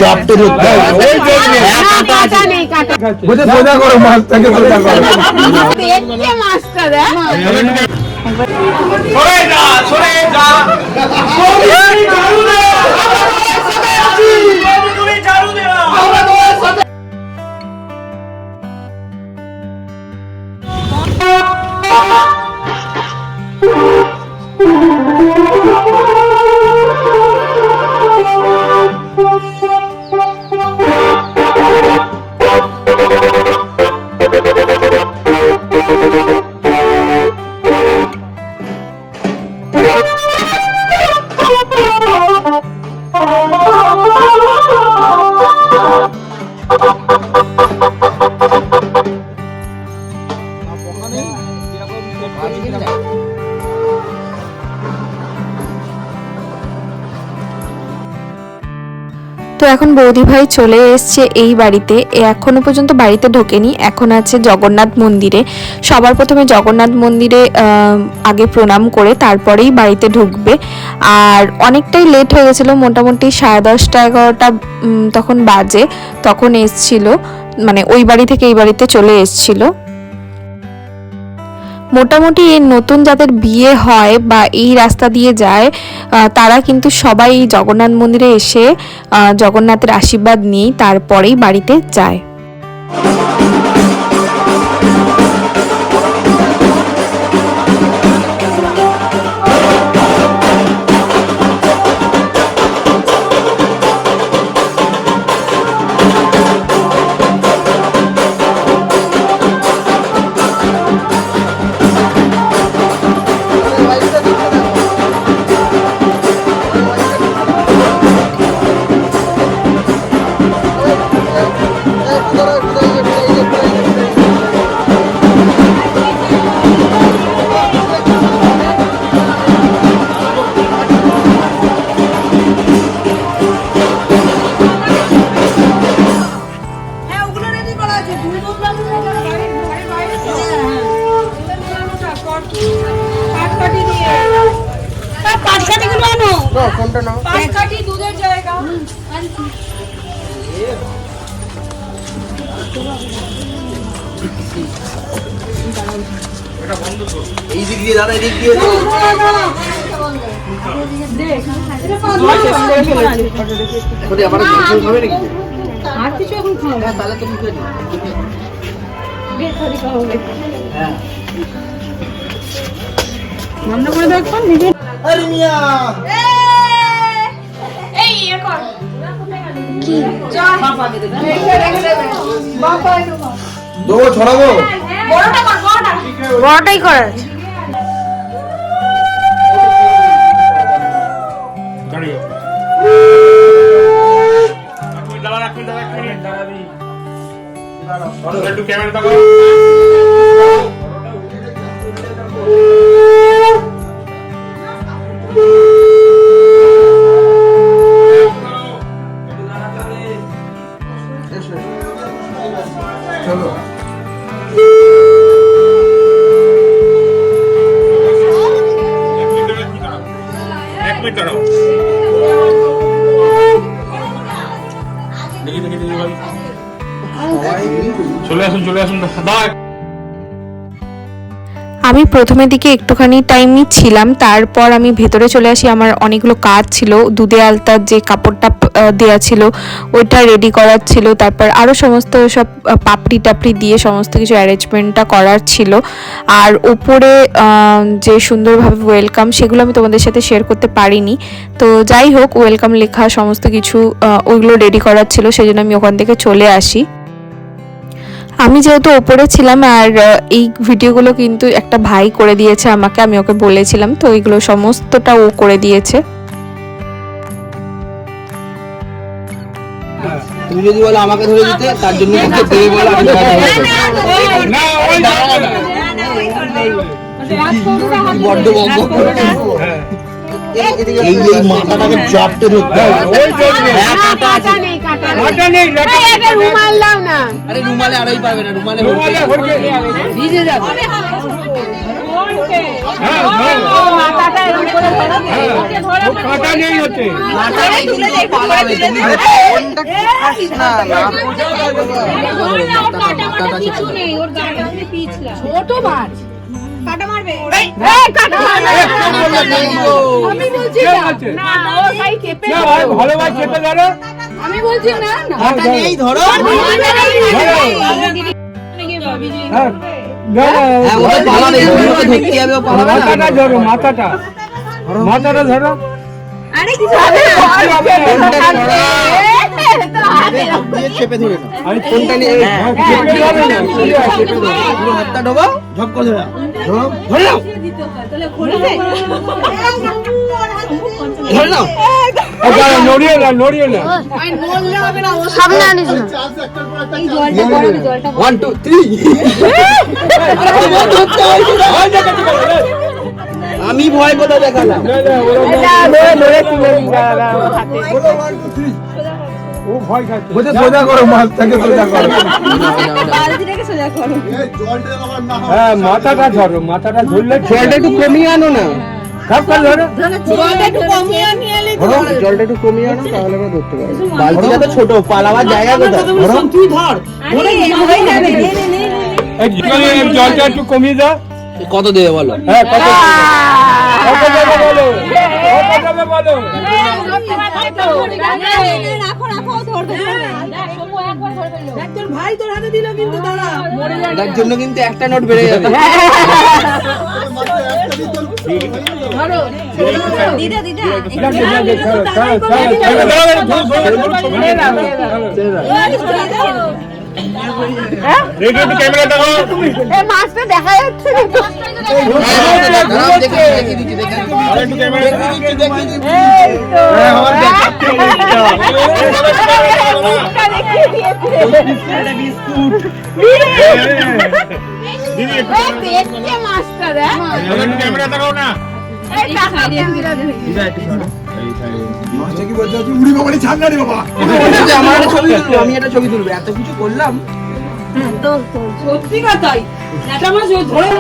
রক্ত ঢুকবে ওই জন্য কাটা নেই কাটা বুঝে সোজা করো মাছটাকে সোজা করো দেখতে মাছটা দে সরে যা সরে যা তো এখন বৌদি ভাই চলে এসছে এই বাড়িতে, এখনো পর্যন্ত বাড়িতে ঢোকেনি, এখন আছে জগন্নাথ মন্দিরে। সবার প্রথমে জগন্নাথ মন্দিরে আগে প্রণাম করে তারপরেই বাড়িতে ঢুকবে। আর অনেকটাই লেট হয়ে গেছিলো, মোটামুটি 10:30 11টা তখন বাজে, তখন এসছিল, মানে ওই বাড়ি থেকে এই বাড়িতে চলে এসছিল। মোটামুটি এই নতুন যাদের বিয়ে হয় বা এই রাস্তা দিয়ে যায় তারা কিন্তু সবাই জগন্নাথ মন্দিরে এসে জগন্নাথের আশীর্বাদ নিয়ে তারপরেই বাড়িতে যায়। এই দিক দিয়ে দাদা, এই দিক দিয়ে আর কিছু এখন খাওয়া তাহলে তুমি রান্না করে দেখবেন নিজে। আরে মিয়া এই এখন কি বাবা দে দে বাবা দেবো ছড়াবো বড়টা কর বড়টা বড়টাই কর দাঁড়িয়ে একটু ক্যামেরা দেখো। চলো এক মিনিট দাঁড়াও। দেখি দেখি দেখি ভাই, চলে আসুন চলে আসুন দাদা। আমি প্রথমের দিকে একটুখানি টাইম নিচ্ছিলাম, তারপর আমি ভেতরে চলে আসি। আমার অনেকগুলো কাজ ছিল, দুধে আলতার যে কাপড়টা দেওয়া ছিল ওইটা রেডি করার ছিল, তারপর আরও সমস্ত সব পাপড়ি টাপড়ি দিয়ে সমস্ত কিছু অ্যারেঞ্জমেন্টটা করার ছিল। আর উপরে যে সুন্দরভাবে ওয়েলকাম, সেগুলো আমি তোমাদের সাথে শেয়ার করতে পারিনি। তো যাই হোক, ওয়েলকাম লেখা সমস্ত কিছু ওইগুলো রেডি করার ছিল, সেই জন্য আমি ওখান থেকে চলে আসি। আমি যেহেতু ওপরে ছিলাম, আর এই ভিডিওগুলো কিন্তু একটা ভাই করে দিয়েছে আমাকে, আমি ওকে বলেছিলাম, তো এইগুলো সমস্তটা ও করে দিয়েছে। তুমি যদি বলো আমাকে ধরে দিতে, তার জন্য দেবে বলো আমি না ওই বড্ড বক। এই যে এই মাথাটাকে জপতে ধরতে হবে। ওই জন্য হ্যাঁ, কাঁটা আছে। কাটা নেই রুমাল দাও না। আরে রুমালে আড়াই পারবে না, রুমালে রুমালে হরকে ভিজে যাবে। হ্যাঁ মাথাটা এরকম করে ধরো। কাটা নেই হচ্ছে মাথাটাই কিন্তু পালাবে, তুমি কোনটা খাস না, মাথাটা কিছু নেই, ওর গাটা পিছলা। ছোট মাছ। কাটা মারবে। আমি বলছি কে না। বলছে? না, ও ভাই কেঁপে না ভাই, ভালো ভাই চেপে ধরো। আমি বলছি না না। মাথা নেই, ধরো। হ্যাঁ হ্যাঁ, ও তো পালাবে, ওকে ধরতে যাবে, ও পালাবে না। মাথাটা ধরো, মাথাটা মাথাটা ধরো। আরে কিছু হবে না। কোনটা ধরো? তো হাতে হাত দিয়ে চেপে ধরে নাও। আমি কোনটা নিয়ে চেপে ধরো না, ঠিক আছে। চেপে ধরো, পুরো হাতটা ঢোকো, ঝপ করে ধরে নাও। ধরে নাও, ধরে নাও। এই দাঁড়া, নড়িয়ে না, নড়িয়ে না। সামনে আনিস না। 1 2 3 আমি ভয় কোথায় দেখালাম? না, না, ও ভয় খাচ্ছে। সোজা করো, মাছটাকে সোজা করো। বালতিটাকে সোজা করো। হ্যাঁ, মাথাটা ধরো, মাথাটা ধরলে জলটা একটু কমিয়ে আনো না। সব করে ধরো। জলটা একটু কমিয়ে নিয়ে এলে জলটা একটু কমিয়ে আনো, তাহলে আমরা ধরতে পারবো। বালতিটা তো ছোট, পালাবার জায়গা কোথায়? তুই ধর। আরে হয়ে যাবে। নে নে নে। এই জলটা একটু কমিয়ে দাও। কত দেবে বলো? হ্যাঁ, কত দেবে বলো, কত দেবে বলো। রাখো রাখো ধরবে। একজন ভাই তোর হাতে দিল কিন্তু দাঁড়া। এটার জন্য কিন্তু একটা নোট বেড়ে যাবে। দিদা দিদা। রেডি একটু ক্যামেরা দেখো। এই মাছটা দেখা যাচ্ছে না তো। দাঁড়াও, দেখিয়ে দিচ্ছি, আর একটু ক্যামেরা দেখো। এই তো। হ্যাঁ, আমার দেখাচ্ছি। দিদি একটু দেখতে মাছটা দেখ। একটু ক্যামেরা দেখাও না। এই টাকা দিয়ে দিদা দেখি। আমার একটা ছবি তুলবো, আমি একটা ছবি তুলবো, এত কিছু করলাম। সত্যি কথাই। একটা মাছ ধরে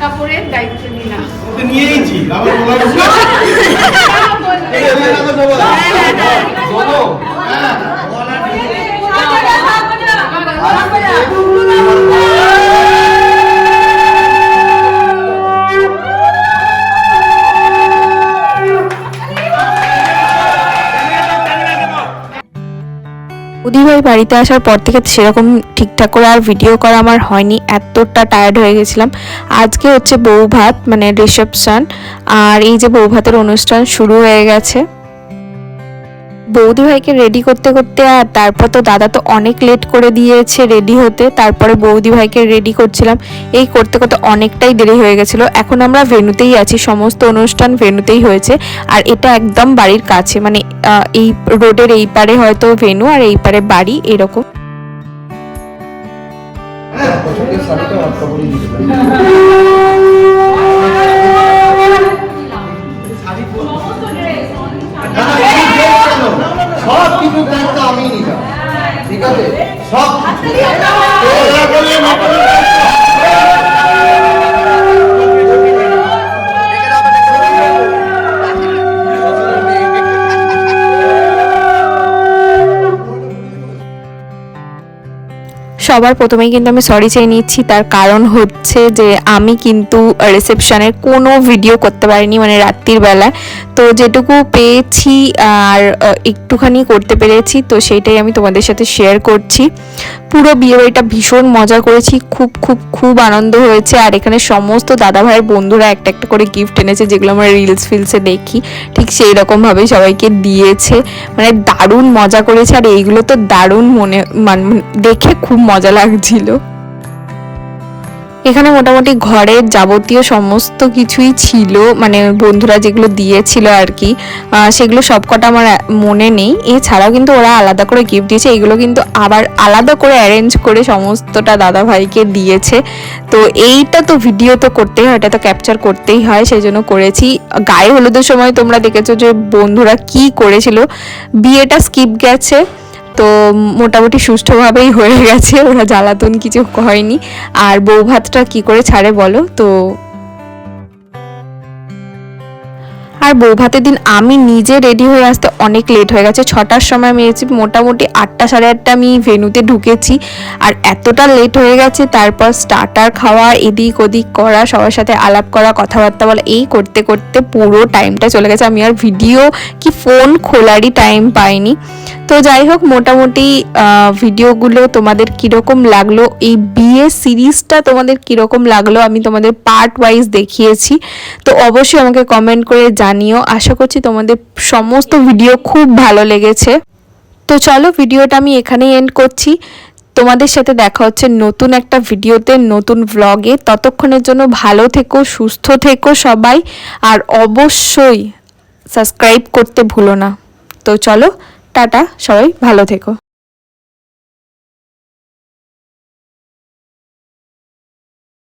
কাপড়ের দায়িত্ব নিলাম। উদিভাই বাড়িতে আসার পর থেকে সেরকম ঠিকঠাক করে আর ভিডিও করা আমার হয়নি, এতটা টায়ার্ড হয়ে গেছিলাম। আজকে হচ্ছে বউ ভাত, মানে রিসেপশন, আর এই যে বউ ভাতের অনুষ্ঠান শুরু হয়ে গেছে। বৌদি ভাইকে রেডি করতে করতে আর তারপর তো দাদা তো অনেক লেট করে দিয়েছে রেডি হতে, তারপরে বৌদি ভাইকে রেডি করছিলাম, এই করতে করতে অনেকটাই দেরি হয়ে গেছিলো। এখন আমরা ভেন্যুতেই আছি, সমস্ত অনুষ্ঠান ভেন্যুতেই হয়েছে, আর এটা একদম বাড়ির কাছে, মানে এই রোডের এই পারে হয়তো ভেন্যু আর এই পারে বাড়ি, এরকম। সব কিছু দায়িত্ব আমি নিলাম, ঠিক আছে? সব সবার প্রথমেই কিন্তু আমি সরি চেয়ে নিচ্ছি, তার কারণ হচ্ছে যে আমি কিন্তু রিসেপশনের কোনো ভিডিও করতে পারিনি, মানে রাত্রির বেলায়, তো যেটুকু পেয়েছি আর একটুখানি করতে পেরেছি, তো সেইটাই আমি তোমাদের সাথে শেয়ার করছি। পুরো বিয়েবাড়িটা ভীষণ মজা করেছি, খুব খুব খুব আনন্দ হয়েছে। আর এখানে সমস্ত দাদা ভাইয়ের বন্ধুরা একটা একটা করে গিফট এনেছে, যেগুলো আমরা রিলস ফিলসে দেখি, ঠিক সেই রকমভাবেই সবাইকে দিয়েছে, মানে দারুণ মজা করেছে। আর এইগুলো তো দারুণ মানে দেখে খুব মজা লাগছিল। এখানে মোটামুটি ঘরের যাবতীয় সমস্ত কিছুই ছিল, মানে বন্ধুরা যেগুলো দিয়েছিল আর কি, সেগুলো সবকটা আমার মনে নেই। এছাড়াও কিন্তু ওরা আলাদা করে গিফট দিয়েছে, এগুলো কিন্তু আবার আলাদা করে অ্যারেঞ্জ করে সমস্তটা দাদা ভাইকে দিয়েছে। তো এইটা তো ভিডিও তো করতেই হয়, এটা তো ক্যাপচার করতেই হয়, সেই জন্য করেছি। গায়ে হলুদের সময় তোমরা দেখেছো যে বন্ধুরা কি করেছিল, বিয়েটা স্কিপ গেছে, তো মোটামুটি সুষ্ঠুভাবেই হয়ে গেছে, ওরা জ্বালাতন কিছু হয়নি। আর বউ ভাতটা কি করে ছাড়ে বলো তো। আর বউ ভাতের দিন আমি নিজে রেডি হয়ে আসতে অনেক লেট হয়ে গেছে, 6টার সময় আমি এসেছি, মোটামুটি 8টা সাড়ে 8টা আমি ভেন্যুতে ঢুকেছি। আর এতটা লেট হয়ে গেছে, তারপর স্টার্টার খাওয়া, এদিক ওদিক করা, সবার সাথে আলাপ করা, কথাবার্তা বলা, এই করতে করতে পুরো টাইমটা চলে গেছে। আমি আর ভিডিও কি ফোন খোলারই টাইম পাইনি। তো যাই হোক, মোটামুটি ভিডিওগুলো তোমাদের কীরকম লাগলো, এই বিয়ে সিরিজটা তোমাদের কীরকম লাগলো, আমি তোমাদের পার্ট ওয়াইজ দেখিয়েছি, তো অবশ্যই আমাকে কমেন্ট করে জানিও। আশা করছি তোমাদের সমস্ত ভিডিও খুব ভালো লেগেছে। তো চলো, ভিডিওটা আমি এখানেই এন্ড করছি। তোমাদের সাথে দেখা হচ্ছে নতুন একটা ভিডিওতে, নতুন ভ্লগে। ততক্ষণের জন্য ভালো থেকো, সুস্থ থেকো সবাই, আর অবশ্যই সাবস্ক্রাইব করতে ভুলো না। তো চলো, টাটা, সবাই ভালো থেকো।